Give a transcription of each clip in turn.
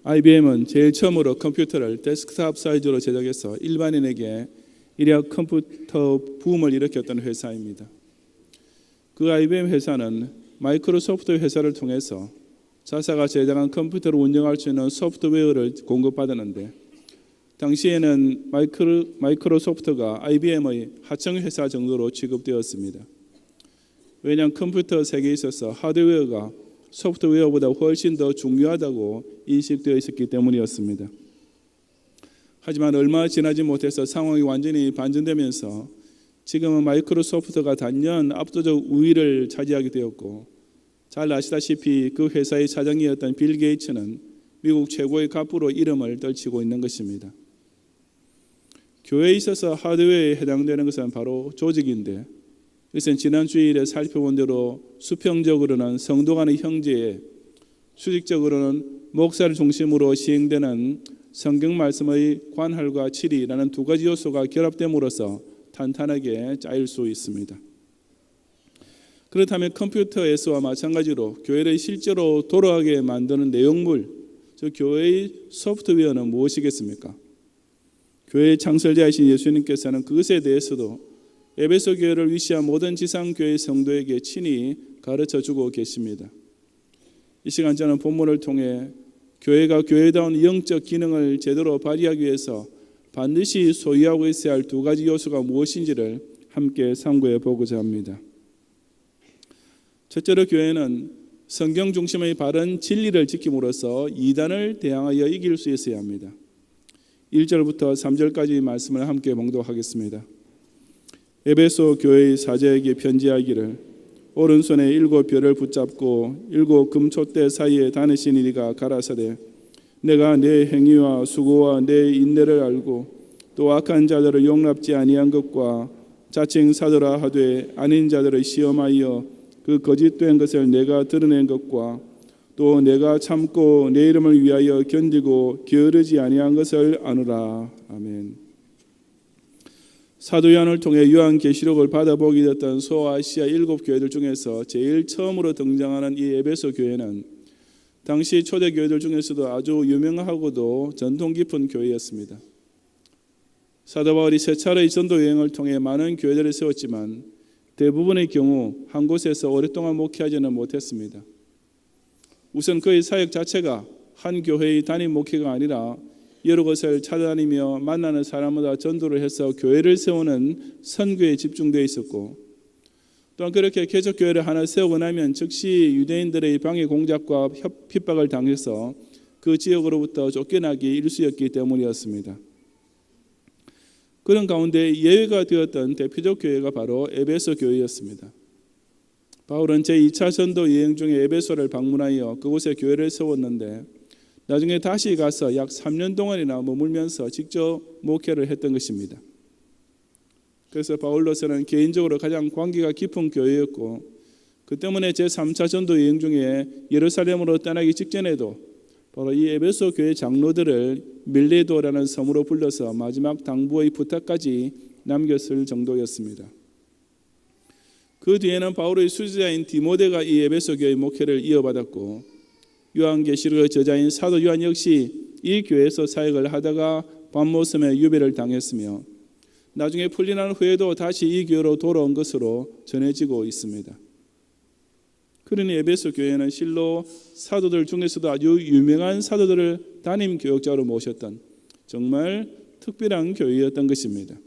IBM은 제일 처음으로 컴퓨터를 데스크탑 사이즈로 제작해서 일반인에게 이력 컴퓨터 붐을 일으켰던 회사입니다. 그 IBM 회사는 마이크로소프트 회사를 통해서 자사가 제작한 컴퓨터를 운영할 수 있는 소프트웨어를 공급받았는데, 당시에는 마이크로소프트가 IBM의 하청 회사 정도로 취급되었습니다. 왜냐하면 컴퓨터 세계에 있어서 하드웨어가 소프트웨어보다 훨씬 더 중요하다고 인식되어 있었기 때문이었습니다. 하지만 얼마 지나지 못해서 상황이 완전히 반전되면서 지금은 마이크로소프트가 단연 압도적 우위를 차지하게 되었고, 잘 아시다시피 그 회사의 사장이었던 빌 게이츠는 미국 최고의 갑부로 이름을 떨치고 있는 것입니다. 교회에 있어서 하드웨어에 해당되는 것은 바로 조직인데, 이것은 지난 주일에 살펴본 대로 수평적으로는 성도 간의 형제에, 수직적으로는 목사를 중심으로 시행되는 성경 말씀의 관할과 치리라는 두 가지 요소가 결합됨으로써 탄탄하게 짜일 수 있습니다. 그렇다면 컴퓨터에서와 마찬가지로 교회를 실제로 돌아가게 만드는 내용물, 즉 교회의 소프트웨어는 무엇이겠습니까? 교회의 창설자이신 예수님께서는 그것에 대해서도 에베소 교회를 위시한 모든 지상교회 성도에게 친히 가르쳐주고 계십니다. 이 시간 저는 본문을 통해 교회가 교회다운 영적 기능을 제대로 발휘하기 위해서 반드시 소유하고 있어야 할 두 가지 요소가 무엇인지를 함께 참고해 보고자 합니다. 첫째로 교회는 성경 중심의 바른 진리를 지킴으로써 이단을 대항하여 이길 수 있어야 합니다. 1절부터 3절까지 말씀을 함께 봉독하겠습니다. 에베소 교회의 사제에게 편지하기를, 오른손에 7 별을 붙잡고 7 금촛대 사이에 다니신 이가 가라사대, 내가 내 행위와 수고와 내 인내를 알고 또 악한 자들을 용납지 아니한 것과 자칭 사도라 하되 아닌 자들을 시험하여 그 거짓된 것을 내가 드러낸 것과 또 내가 참고 내 이름을 위하여 견디고 게으르지 아니한 것을 아노라. 아멘. 사도 요한을 통해 요한계시록을 받아보게 됐던 소아시아 7 교회들 중에서 제일 처음으로 등장하는 이 에베소 교회는 당시 초대 교회들 중에서도 아주 유명하고도 전통 깊은 교회였습니다. 사도 바울이 세 차례의 전도 여행을 통해 많은 교회들을 세웠지만 대부분의 경우 한 곳에서 오랫동안 목회하지는 못했습니다. 우선 그의 사역 자체가 한 교회의 단임 목회가 아니라 여러 곳을 찾아다니며 만나는 사람마다 전도를 해서 교회를 세우는 선교에 집중되어 있었고, 또한 그렇게 개척교회를 하나 세우고 나면 즉시 유대인들의 방해 공작과 핍박을 당해서 그 지역으로부터 쫓겨나기 일쑤였기 때문이었습니다. 그런 가운데 예외가 되었던 대표적 교회가 바로 에베소 교회였습니다. 바울은 제2차 전도 여행 중에 에베소를 방문하여 그곳에 교회를 세웠는데, 나중에 다시 가서 약 3년 동안이나 머물면서 직접 목회를 했던 것입니다. 그래서 바울로서는 개인적으로 가장 관계가 깊은 교회였고, 그 때문에 제3차 전도 여행 중에 예루살렘으로 떠나기 직전에도 바로 이 에베소 교회 장로들을 밀레도라는 섬으로 불러서 마지막 당부의 부탁까지 남겼을 정도였습니다. 그 뒤에는 바울의 수제자인 디모데가 이 에베소 교회 목회를 이어받았고, 요한계시록의 저자인 사도 요한 역시 이 교회에서 사역을 하다가 밤모섬에 유배를 당했으며 나중에 풀려난 후에도 다시 이 교회로 돌아온 것으로 전해지고 있습니다. 그러니 에베소 교회는 실로 사도들 중에서도 아주 유명한 사도들을 담임 교역자로 모셨던 정말 특별한 교회였던 것입니다.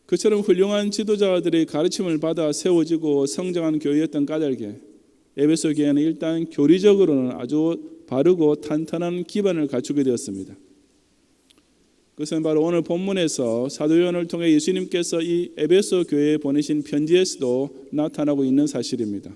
그처럼 훌륭한 지도자들의 가르침을 받아 세워지고 성장한 교회였던 까닭에 에베소 교회는 일단 교리적으로는 아주 바르고 탄탄한 기반을 갖추게 되었습니다. 그것은 바로 오늘 본문에서 사도 요한을 통해 예수님께서 이 에베소 교회에 보내신 편지에서도 나타나고 있는 사실입니다.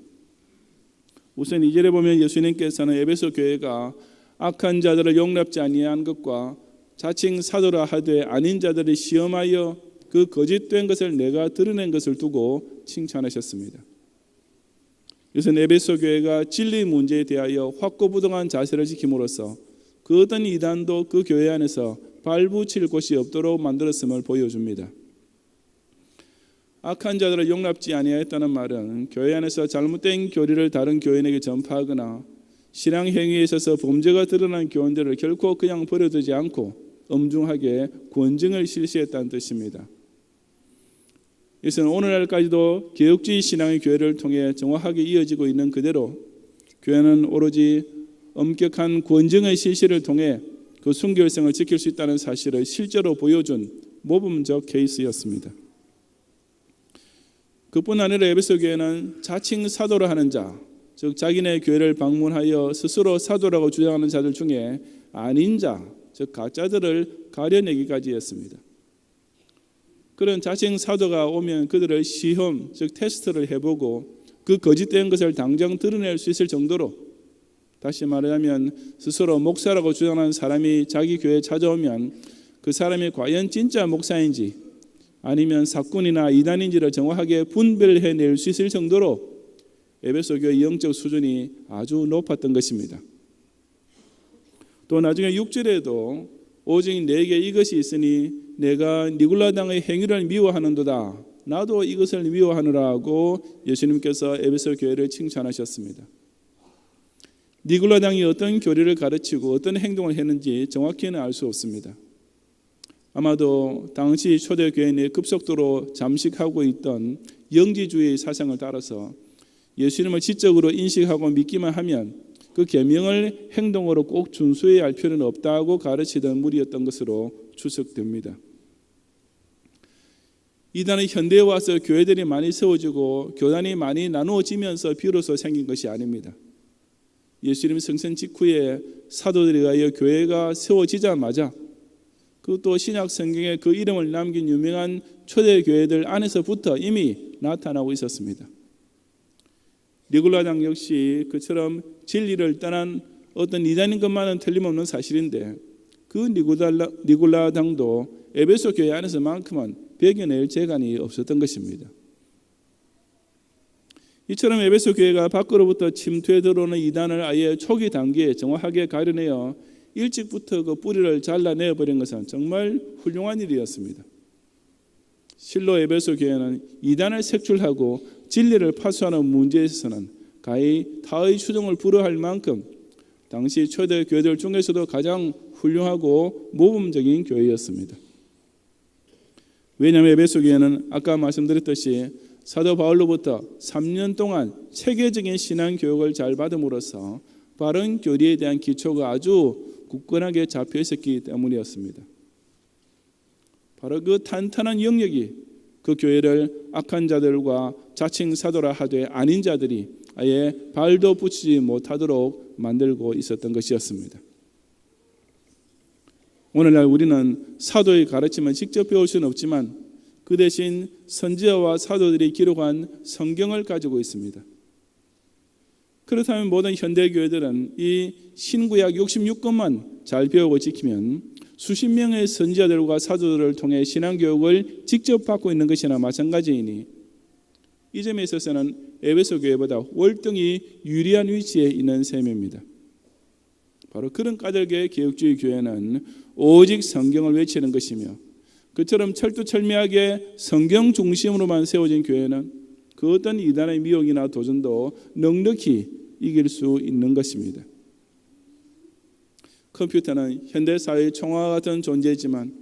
우선 2절에 보면 예수님께서는 에베소 교회가 악한 자들을 용납지 아니한 것과 자칭 사도라 하되 아닌 자들을 시험하여 그 거짓된 것을 내가 드러낸 것을 두고 칭찬하셨습니다. 이것은 에베소 교회가 진리 문제에 대하여 확고부동한 자세를 지킴으로써 그 어떤 이단도 그 교회 안에서 발붙일 곳이 없도록 만들었음을 보여줍니다. 악한 자들을 용납지 아니하였다는 말은 교회 안에서 잘못된 교리를 다른 교인에게 전파하거나 신앙 행위에 있어서 범죄가 드러난 교원들을 결코 그냥 버려두지 않고 엄중하게 권증을 실시했다는 뜻입니다. 이것은 오늘날까지도 개혁주의 신앙의 교회를 통해 정확하게 이어지고 있는 그대로 교회는 오로지 엄격한 권증의 실시를 통해 그 순결성을 지킬 수 있다는 사실을 실제로 보여준 모범적 케이스였습니다. 그뿐 아니라 에베소 교회는 자칭 사도를 하는 자, 즉 자기네 교회를 방문하여 스스로 사도라고 주장하는 자들 중에 아닌 자, 즉 가짜들을 가려내기까지 했습니다. 그런 자칭 사도가 오면 그들을 시험, 즉 테스트를 해보고 그 거짓된 것을 당장 드러낼 수 있을 정도로, 다시 말하자면 스스로 목사라고 주장하는 사람이 자기 교회에 찾아오면 그 사람이 과연 진짜 목사인지 아니면 사꾼이나 이단인지를 정확하게 분별해낼 수 있을 정도로 에베소 교회의 영적 수준이 아주 높았던 것입니다. 또 나중에 6절에도 오직 내게 이것이 있으니 내가 니굴라당의 행위를 미워하는도다. 나도 이것을 미워하노라고 예수님께서 에베소 교회를 칭찬하셨습니다. 니굴라당이 어떤 교리를 가르치고 어떤 행동을 했는지 정확히는 알 수 없습니다. 아마도 당시 초대교회 내 급속도로 잠식하고 있던 영지주의 사상을 따라서 예수님을 지적으로 인식하고 믿기만 하면 그 계명을 행동으로 꼭 준수해야 할 필요는 없다고 가르치던 무리였던 것으로 추측됩니다. 이단은 현대에 와서 교회들이 많이 세워지고 교단이 많이 나누어지면서 비로소 생긴 것이 아닙니다. 예수님 승천 직후에 사도들에 의하여 교회가 세워지자마자 그것도 신약 성경에 그 이름을 남긴 유명한 초대교회들 안에서부터 이미 나타나고 있었습니다. 니굴라당 역시 그처럼 진리를 떠난 어떤 이단인 것만은 틀림없는 사실인데 그 니굴라당도 에베소 교회 안에서만큼은 배겨낼 재간이 없었던 것입니다. 이처럼 에베소 교회가 밖으로부터 침투해 들어오는 이단을 아예 초기 단계에 정확하게 가려내어 일찍부터 그 뿌리를 잘라내어버린 것은 정말 훌륭한 일이었습니다. 실로 에베소 교회는 이단을 색출하고 진리를 파수하는 문제에 있어서는 가히 타의 추종을 불허할 만큼 당시 초대 교회들 중에서도 가장 훌륭하고 모범적인 교회였습니다. 왜냐하면 에베소 교회는 아까 말씀드렸듯이 사도 바울로부터 3년 동안 체계적인 신앙 교육을 잘 받음으로써 바른 교리에 대한 기초가 아주 굳건하게 잡혀 있었기 때문이었습니다. 바로 그 탄탄한 영역이 그 교회를 악한 자들과 자칭 사도라 하되 아닌 자들이 아예 발도 붙이지 못하도록 만들고 있었던 것이었습니다. 오늘날 우리는 사도의 가르침을 직접 배울 수는 없지만 그 대신 선지자와 사도들이 기록한 성경을 가지고 있습니다. 그렇다면 모든 현대교회들은 이 신구약 66권만 잘 배우고 지키면 수십 명의 선지자들과 사도들을 통해 신앙교육을 직접 받고 있는 것이나 마찬가지이니 이 점에 있어서는 에베소 교회보다 월등히 유리한 위치에 있는 셈입니다. 바로 그런 까닭에 개혁주의 교회는 오직 성경을 외치는 것이며 그처럼 철두철미하게 성경 중심으로만 세워진 교회는 그 어떤 이단의 미혹이나 도전도 넉넉히 이길 수 있는 것입니다. 컴퓨터는 현대사회의 총화와 같은 존재이지만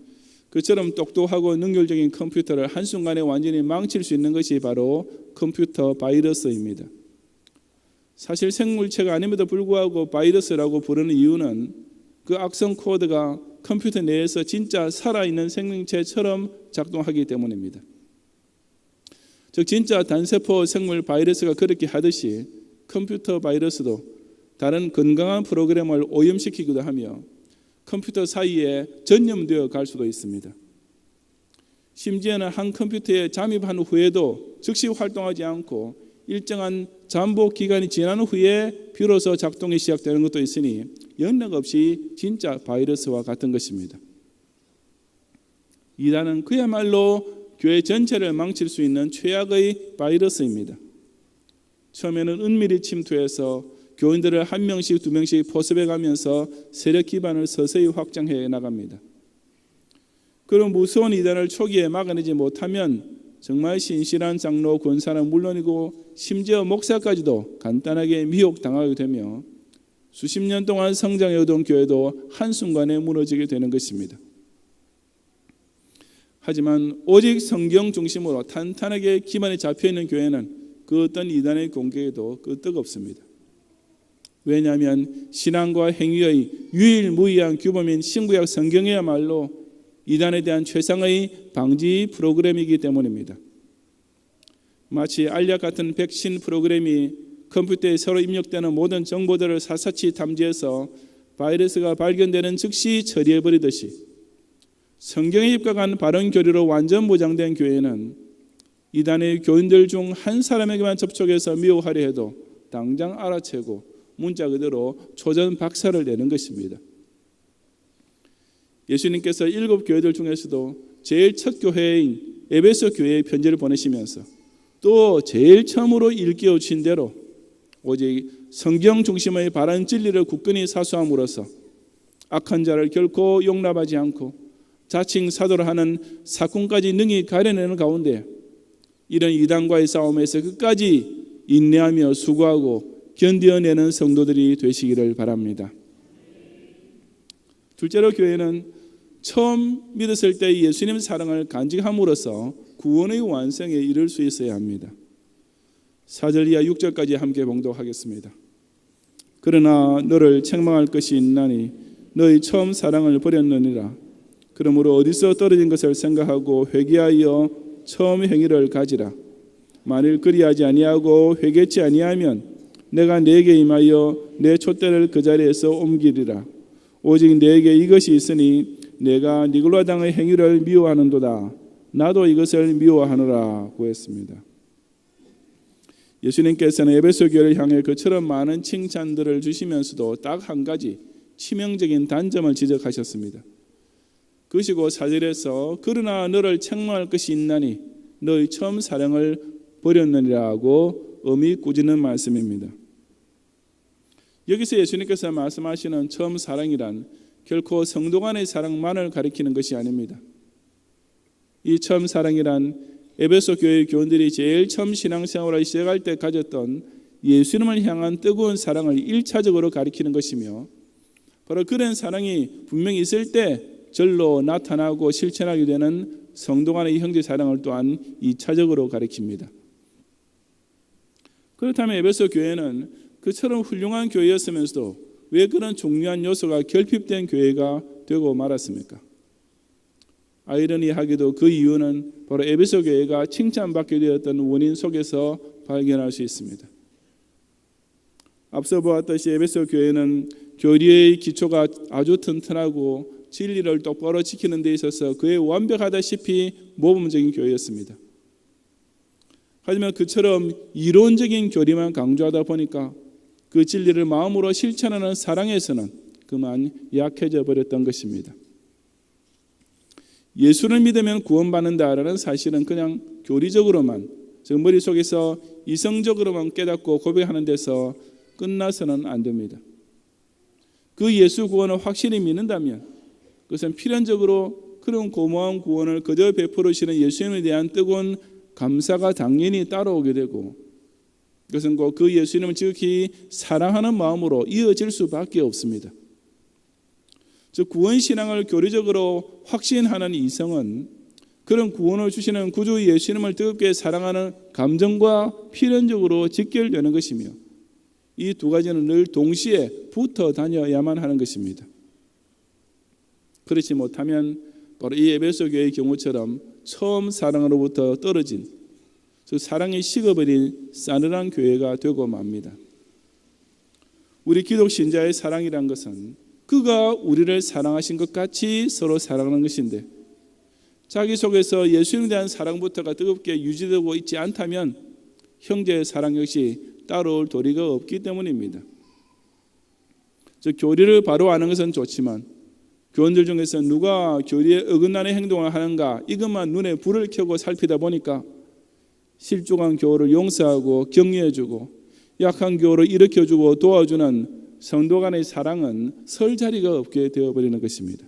그처럼 똑똑하고 능률적인 컴퓨터를 한순간에 완전히 망칠 수 있는 것이 바로 컴퓨터 바이러스입니다. 사실 생물체가 아님에도 불구하고 바이러스라고 부르는 이유는 그 악성 코드가 컴퓨터 내에서 진짜 살아있는 생명체처럼 작동하기 때문입니다. 즉 진짜 단세포 생물 바이러스가 그렇게 하듯이 컴퓨터 바이러스도 다른 건강한 프로그램을 오염시키기도 하며 컴퓨터 사이에 전염되어 갈 수도 있습니다. 심지어는 한 컴퓨터에 잠입한 후에도 즉시 활동하지 않고 일정한 잠복 기간이 지난 후에 비로소 작동이 시작되는 것도 있으니 영락 없이 진짜 바이러스와 같은 것입니다. 이단은 그야말로 교회 전체를 망칠 수 있는 최악의 바이러스입니다. 처음에는 은밀히 침투해서 교인들을 한 명씩 두 명씩 포섭해가면서 세력 기반을 서서히 확장해 나갑니다. 그런 무서운 이단을 초기에 막아내지 못하면 정말 신실한 장로, 권사는 물론이고 심지어 목사까지도 간단하게 미혹당하게 되며 수십 년 동안 성장해오던 교회도 한순간에 무너지게 되는 것입니다. 하지만 오직 성경 중심으로 탄탄하게 기반이 잡혀있는 교회는 그 어떤 이단의 공격에도 끄떡없습니다. 왜냐하면 신앙과 행위의 유일무이한 규범인 신구약 성경이야말로 이단에 대한 최상의 방지 프로그램이기 때문입니다. 마치 알약 같은 백신 프로그램이 컴퓨터에 새로 입력되는 모든 정보들을 샅샅이 탐지해서 바이러스가 발견되는 즉시 처리해버리듯이 성경에 입각한 바른 교리로 완전 보장된 교회는 이단의 교인들 중 한 사람에게만 접촉해서 미워하려 해도 당장 알아채고 문자 그대로 초전 박살을 내는 것입니다. 예수님께서 7 교회들 중에서도 제일 첫 교회인 에베소 교회에 편지를 보내시면서 또 제일 처음으로 일깨우친 대로 오직 성경 중심의 바른 진리를 굳건히 사수함으로써 악한 자를 결코 용납하지 않고 자칭 사도를 하는 사건까지 능히 가려내는 가운데 이런 이단과의 싸움에서 끝까지 인내하며 수고하고 견뎌내는 성도들이 되시기를 바랍니다. 둘째로 교회는 처음 믿었을 때 예수님 사랑을 간직함으로써 구원의 완성에 이를 수 있어야 합니다. 4절 이하 6절까지 함께 봉독하겠습니다. 그러나 너를 책망할 것이 있나니 너희 처음 사랑을 버렸느니라. 그러므로 어디서 떨어진 것을 생각하고 회개하여 처음 행위를 가지라. 만일 그리하지 아니하고 회개치 아니하면 내가 네게 임하여 내 촛대를 그 자리에서 옮기리라. 오직 네게 이것이 있으니 내가 니골라 당의 행위를 미워하는도다. 나도 이것을 미워하노라 고했습니다. 예수님께서는 에베소 교회를 향해 그처럼 많은 칭찬들을 주시면서도 딱 한 가지 치명적인 단점을 지적하셨습니다. 그러시고 4절에서 그러나 너를 책망할 것이 있나니 너희 처음 사랑을 버렸느니라고 엄히 꾸짖는 말씀입니다. 여기서 예수님께서 말씀하시는 처음 사랑이란 결코 성도 간의 사랑만을 가리키는 것이 아닙니다. 이 처음 사랑이란 에베소 교회 교인들이 제일 처음 신앙생활을 시작할 때 가졌던 예수님을 향한 뜨거운 사랑을 1차적으로 가리키는 것이며 바로 그런 사랑이 분명히 있을 때 절로 나타나고 실천하게 되는 성도 간의 형제 사랑을 또한 2차적으로 가리킵니다. 그렇다면 에베소 교회는 그처럼 훌륭한 교회였으면서도 왜 그런 중요한 요소가 결핍된 교회가 되고 말았습니까? 아이러니하게도 그 이유는 바로 에베소 교회가 칭찬받게 되었던 원인 속에서 발견할 수 있습니다. 앞서 보았듯이 에베소 교회는 교리의 기초가 아주 튼튼하고 진리를 똑바로 지키는 데 있어서 그에 완벽하다시피 모범적인 교회였습니다. 하지만 그처럼 이론적인 교리만 강조하다 보니까 그 진리를 마음으로 실천하는 사랑에서는 그만 약해져 버렸던 것입니다. 예수를 믿으면 구원받는다라는 사실은 그냥 교리적으로만, 즉 머릿속에서 이성적으로만 깨닫고 고백하는 데서 끝나서는 안 됩니다. 그 예수 구원을 확실히 믿는다면 그것은 필연적으로 그런 고마운 구원을 그저 베풀으시는 예수님에 대한 뜨거운 감사가 당연히 따라오게 되고 그것은 꼭 그 예수님을 지극히 사랑하는 마음으로 이어질 수밖에 없습니다. 즉 구원신앙을 교리적으로 확신하는 이성은 그런 구원을 주시는 구주 예수님을 뜨겁게 사랑하는 감정과 필연적으로 직결되는 것이며 이 두 가지는 늘 동시에 붙어 다녀야만 하는 것입니다. 그렇지 못하면 바로 이 에베소 교회의 경우처럼 처음 사랑으로부터 떨어진, 즉 사랑이 식어버린 싸늘한 교회가 되고 맙니다. 우리 기독 신자의 사랑이란 것은 그가 우리를 사랑하신 것 같이 서로 사랑하는 것인데 자기 속에서 예수님에 대한 사랑부터가 뜨겁게 유지되고 있지 않다면 형제의 사랑 역시 따라올 도리가 없기 때문입니다. 즉 교리를 바로 아는 것은 좋지만 교원들 중에서 누가 교리에 어긋나는 행동을 하는가 이것만 눈에 불을 켜고 살피다 보니까 실족한 교우를 용서하고 격려해주고 약한 교우를 일으켜주고 도와주는 성도 간의 사랑은 설 자리가 없게 되어버리는 것입니다.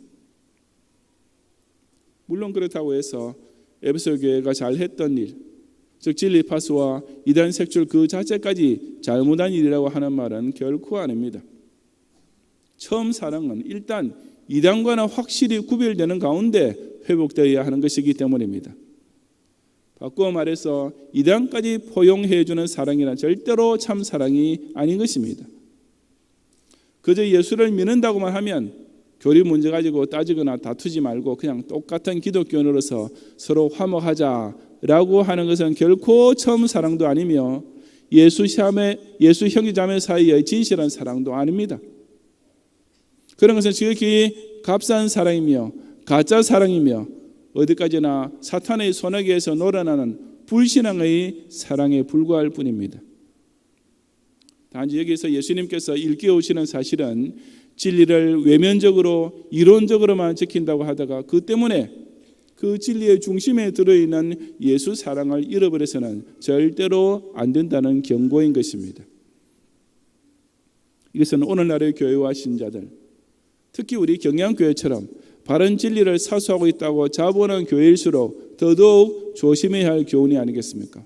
물론 그렇다고 해서 에베소 교회가 잘했던 일, 즉 진리 파수와 이단 색출 그 자체까지 잘못한 일이라고 하는 말은 결코 아닙니다. 처음 사랑은 일단 이단과는 확실히 구별되는 가운데 회복되어야 하는 것이기 때문입니다. 바꾸어 말해서 이단까지 포용해 주는 사랑이란 절대로 참 사랑이 아닌 것입니다. 그저 예수를 믿는다고만 하면 교리 문제 가지고 따지거나 다투지 말고 그냥 똑같은 기독교인으로서 서로 화목하자라고 하는 것은 결코 처음 사랑도 아니며 예수 형제자매 사이의 진실한 사랑도 아닙니다. 그런 것은 지극히 값싼 사랑이며 가짜 사랑이며 어디까지나 사탄의 손아귀에서 놀아나는 불신앙의 사랑에 불과할 뿐입니다. 단지 여기서 예수님께서 일깨우시는 사실은 진리를 외면적으로 이론적으로만 지킨다고 하다가 그 때문에 그 진리의 중심에 들어있는 예수 사랑을 잃어버려서는 절대로 안 된다는 경고인 것입니다. 이것은 오늘날의 교회와 신자들, 특히 우리 경양교회처럼 바른 진리를 사수하고 있다고 자부하는 교회일수록 더더욱 조심해야 할 교훈이 아니겠습니까?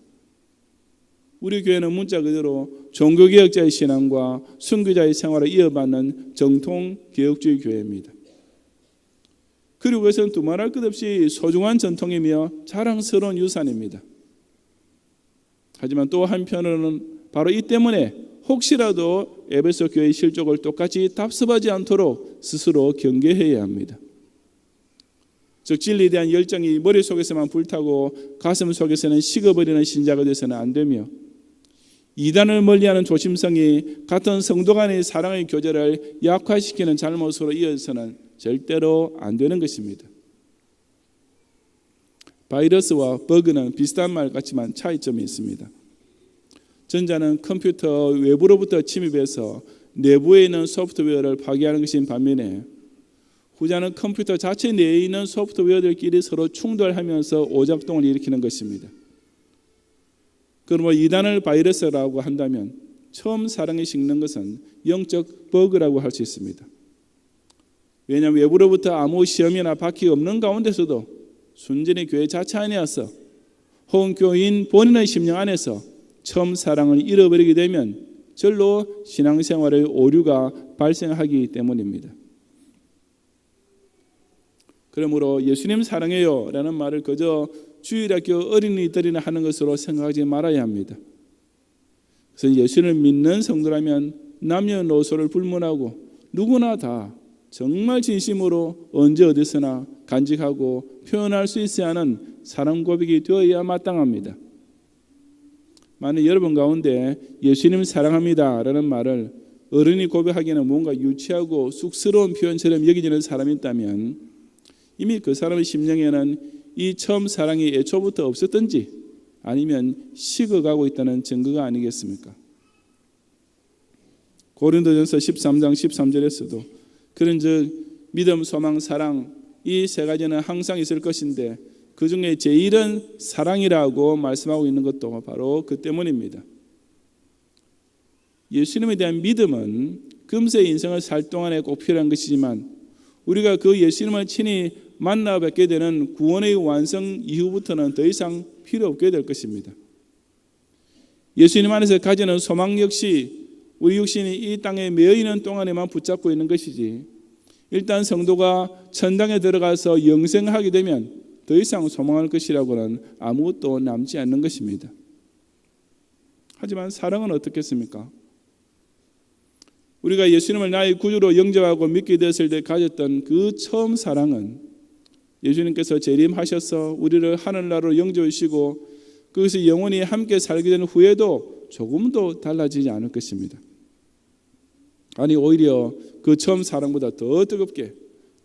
우리 교회는 문자 그대로 종교개혁자의 신앙과 순교자의 생활을 이어받는 정통개혁주의 교회입니다. 그리고 그것은 두말할 것 없이 소중한 전통이며 자랑스러운 유산입니다. 하지만 또 한편으로는 바로 이 때문에 혹시라도 에베소 교회의 실족을 똑같이 답습하지 않도록 스스로 경계해야 합니다. 즉 진리에 대한 열정이 머릿속에서만 불타고 가슴 속에서는 식어버리는 신자가 되어서는 안 되며 이단을 멀리하는 조심성이 같은 성도 간의 사랑의 교제를 약화시키는 잘못으로 이어서는 절대로 안 되는 것입니다. 바이러스와 버그는 비슷한 말 같지만 차이점이 있습니다. 전자는 컴퓨터 외부로부터 침입해서 내부에 있는 소프트웨어를 파괴하는 것인 반면에 후자는 컴퓨터 자체 내에 있는 소프트웨어들끼리 서로 충돌하면서 오작동을 일으키는 것입니다. 그러므로 이단을 바이러스라고 한다면 처음 사랑에 식는 것은 영적 버그라고 할 수 있습니다. 왜냐하면 외부로부터 아무 시험이나 바퀴가 없는 가운데서도 순전히 교회 자체 안에서 혹은 교인 본인의 심령 안에서 처음 사랑을 잃어버리게 되면 절로 신앙생활의 오류가 발생하기 때문입니다. 그러므로 예수님 사랑해요 라는 말을 그저 주일학교 어린이들이나 하는 것으로 생각하지 말아야 합니다. 그래서 예수를 믿는 성도라면 남녀노소를 불문하고 누구나 다 정말 진심으로 언제 어디서나 간직하고 표현할 수 있어야 하는 사랑 고백이 되어야 마땅합니다. 만약 여러분 가운데 예수님 사랑합니다 라는 말을 어른이 고백하기에는 뭔가 유치하고 쑥스러운 표현처럼 여기지는 사람이 있다면 이미 그 사람의 심령에는 이 처음 사랑이 애초부터 없었든지 아니면 식어가고 있다는 증거가 아니겠습니까? 고린도전서 13장 13절에서도 그런즉 믿음, 소망, 사랑 이 세 가지는 항상 있을 것인데 그 중에 제일은 사랑이라고 말씀하고 있는 것도 바로 그 때문입니다. 예수님에 대한 믿음은 금세 인생을 살 동안에 꼭 필요한 것이지만 우리가 그 예수님을 친히 만나 뵙게 되는 구원의 완성 이후부터는 더 이상 필요 없게 될 것입니다. 예수님 안에서 가지는 소망 역시 우리 육신이 이 땅에 매여 있는 동안에만 붙잡고 있는 것이지 일단 성도가 천당에 들어가서 영생하게 되면 더 이상 소망할 것이라고는 아무것도 남지 않는 것입니다. 하지만 사랑은 어떻겠습니까? 우리가 예수님을 나의 구주로 영접하고 믿게 되었을 때 가졌던 그 처음 사랑은 예수님께서 재림하셔서 우리를 하늘나라로 영접하시고 거기서 영원히 함께 살게 된 후에도 조금도 달라지지 않을 것입니다. 아니 오히려 그 처음 사랑보다 더 뜨겁게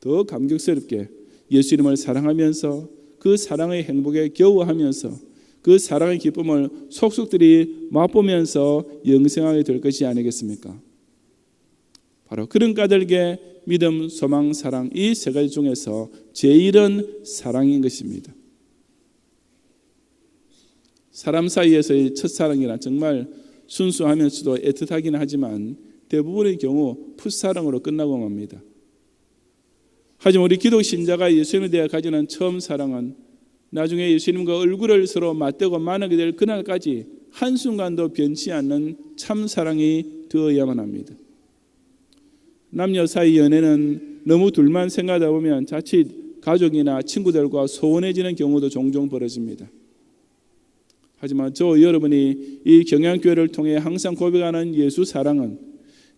더 감격스럽게 예수님을 사랑하면서 그 사랑의 행복에 겨워하면서 그 사랑의 기쁨을 속속들이 맛보면서 영생하게 될 것이 아니겠습니까? 바로 그런 까닭에 믿음, 소망, 사랑 이 세 가지 중에서 제일은 사랑인 것입니다. 사람 사이에서의 첫사랑이란 정말 순수하면서도 애틋하긴 하지만 대부분의 경우 풋사랑으로 끝나고 맙니다. 하지만 우리 기독 신자가 예수님에 대해 가지는 처음 사랑은 나중에 예수님과 얼굴을 서로 맞대고 만나게 될 그날까지 한순간도 변치 않는 참 사랑이 되어야만 합니다. 남녀 사이 연애는 너무 둘만 생각하다 보면 자칫 가족이나 친구들과 소원해지는 경우도 종종 벌어집니다. 하지만 여러분이 이 경양교회를 통해 항상 고백하는 예수 사랑은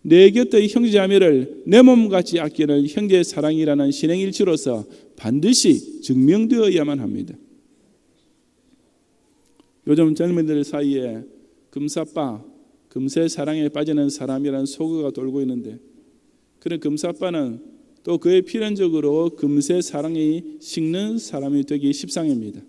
내 곁의 형제자매를 내 몸같이 아끼는 형제의 사랑이라는 신행일치로서 반드시 증명되어야만 합니다. 요즘 젊은이들 사이에 금사빠, 금세 사랑에 빠지는 사람이라는 소거가 돌고 있는데, 그런 금사빠는 또 그의 필연적으로 금세 사랑이 식는 사람이 되기 십상입니다.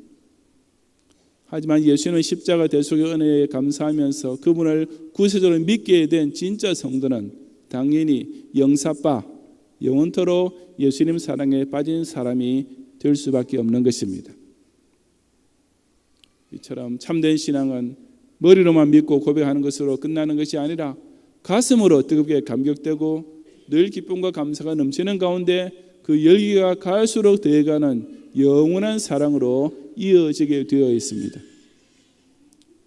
하지만 예수님의 십자가 대속의 은혜에 감사하면서 그분을 구세주로 믿게 된 진짜 성도는 당연히 영사빠, 영원토록 예수님 사랑에 빠진 사람이 될 수밖에 없는 것입니다. 이처럼 참된 신앙은 머리로만 믿고 고백하는 것으로 끝나는 것이 아니라 가슴으로 뜨겁게 감격되고 늘 기쁨과 감사가 넘치는 가운데 그 열기가 갈수록 더해가는 영원한 사랑으로 이어지게 되어 있습니다.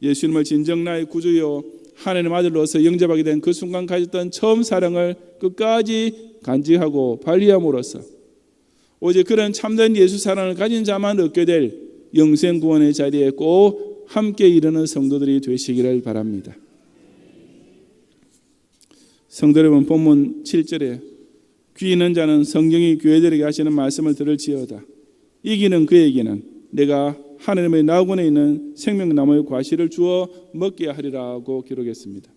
예수님을 진정 나의 구주요 하나님의 아들로서 영접하게 된 그 순간 가졌던 처음 사랑을 끝까지 간직하고 발휘함으로써 오직 그런 참된 예수 사랑을 가진 자만 얻게 될 영생 구원의 자리에 꼭 함께 이르는 성도들이 되시기를 바랍니다. 성도 여러분, 본문 7절에 귀 있는 자는 성경이 교회들에게 하시는 말씀을 들을지어다. 이기는 그에게는 내가 하나님의 나원에 있는 생명나무의 과실을 주어 먹게 하리라고 기록했습니다.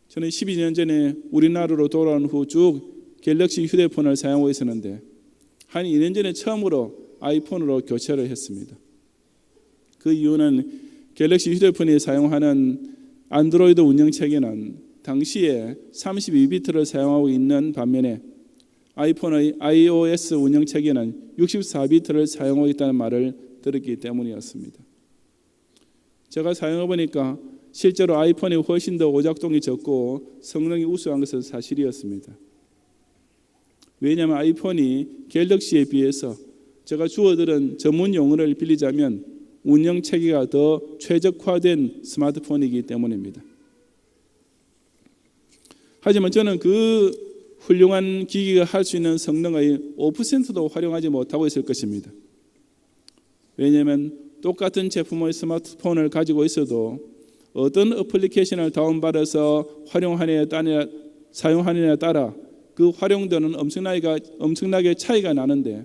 저는 12년 전에 우리나라로 돌아온 후 쭉 갤럭시 휴대폰을 사용하고 있었는데 한 2년 전에 처음으로 아이폰으로 교체를 했습니다. 그 이유는 갤럭시 휴대폰이 사용하는 안드로이드 운영체계는 당시에 32비트를 사용하고 있는 반면에 아이폰의 iOS 운영체계는 64비트를 사용하고 있다는 말을 들었기 때문이었습니다. 제가 사용해 보니까 실제로 아이폰이 훨씬 더 오작동이 적고 성능이 우수한 것은 사실이었습니다. 왜냐하면 아이폰이 갤럭시에 비해서 제가 주어들은 전문 용어를 빌리자면 운영체계가 더 최적화된 스마트폰이기 때문입니다. 하지만 저는 그 훌륭한 기기가 할 수 있는 성능의 5%도 활용하지 못하고 있을 것입니다. 왜냐하면 똑같은 제품의 스마트폰을 가지고 있어도 어떤 어플리케이션을 다운받아서 사용하느냐에 따라 그 활용도는 엄청나게 차이가 나는데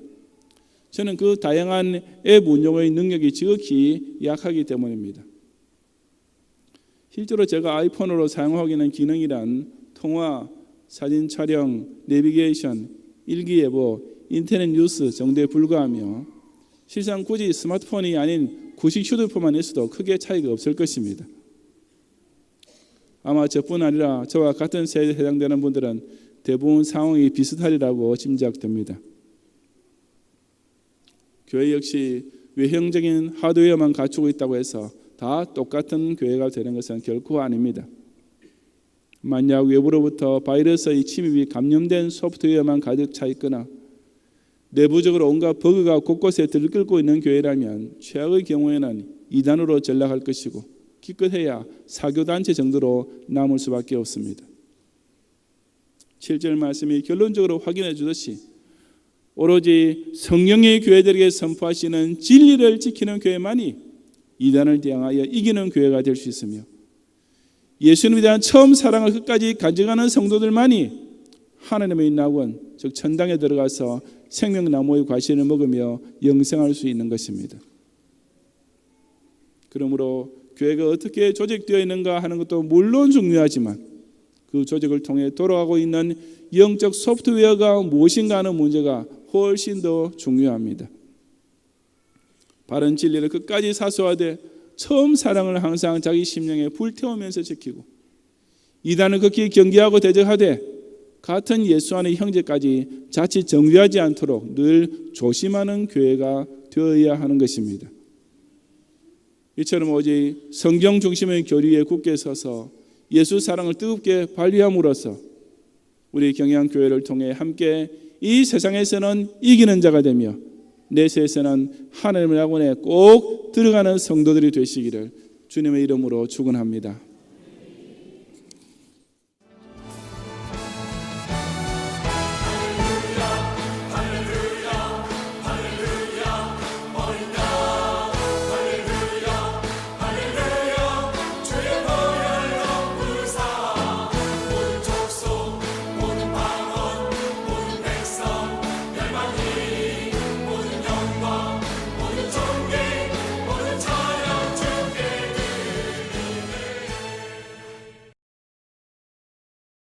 저는 그 다양한 앱 운용의 능력이 지극히 약하기 때문입니다. 실제로 제가 아이폰으로 사용하고 있는 기능이란 통화, 사진 촬영, 내비게이션, 일기예보, 인터넷 뉴스 정도에 불과하며 실상 굳이 스마트폰이 아닌 구식 휴대폰만 있어도 크게 차이가 없을 것입니다. 아마 저뿐 아니라 저와 같은 세대에 해당되는 분들은 대부분 상황이 비슷하리라고 짐작됩니다. 교회 역시 외형적인 하드웨어만 갖추고 있다고 해서 다 똑같은 교회가 되는 것은 결코 아닙니다. 만약 외부로부터 바이러스의 침입이 감염된 소프트웨어만 가득 차 있거나 내부적으로 온갖 버그가 곳곳에 들끓고 있는 교회라면 최악의 경우에는 이단으로 전락할 것이고 기껏해야 사교단체 정도로 남을 수밖에 없습니다. 7절 말씀이 결론적으로 확인해 주듯이 오로지 성령의 교회들에게 선포하시는 진리를 지키는 교회만이 이단을 대항하여 이기는 교회가 될 수 있으며 예수님에 대한 처음 사랑을 끝까지 간직하는 성도들만이 하나님의 낙원, 즉 천당에 들어가서 생명나무의 과실을 먹으며 영생할 수 있는 것입니다. 그러므로 교회가 어떻게 조직되어 있는가 하는 것도 물론 중요하지만 그 조직을 통해 돌아가고 있는 영적 소프트웨어가 무엇인가 하는 문제가 훨씬 더 중요합니다. 바른 진리를 끝까지 사수하되 처음 사랑을 항상 자기 심령에 불태우면서 지키고 이단을 극히 경계하고 대적하되 같은 예수 안의 형제까지 자칫 정죄하지 않도록 늘 조심하는 교회가 되어야 하는 것입니다. 이처럼 오직 성경 중심의 교리에 굳게 서서 예수 사랑을 뜨겁게 발휘함으로써 우리 경양교회를 통해 함께 이 세상에서는 이기는 자가 되며 내세에서는 하나님의 낙원에 꼭 들어가는 성도들이 되시기를 주님의 이름으로 축원합니다.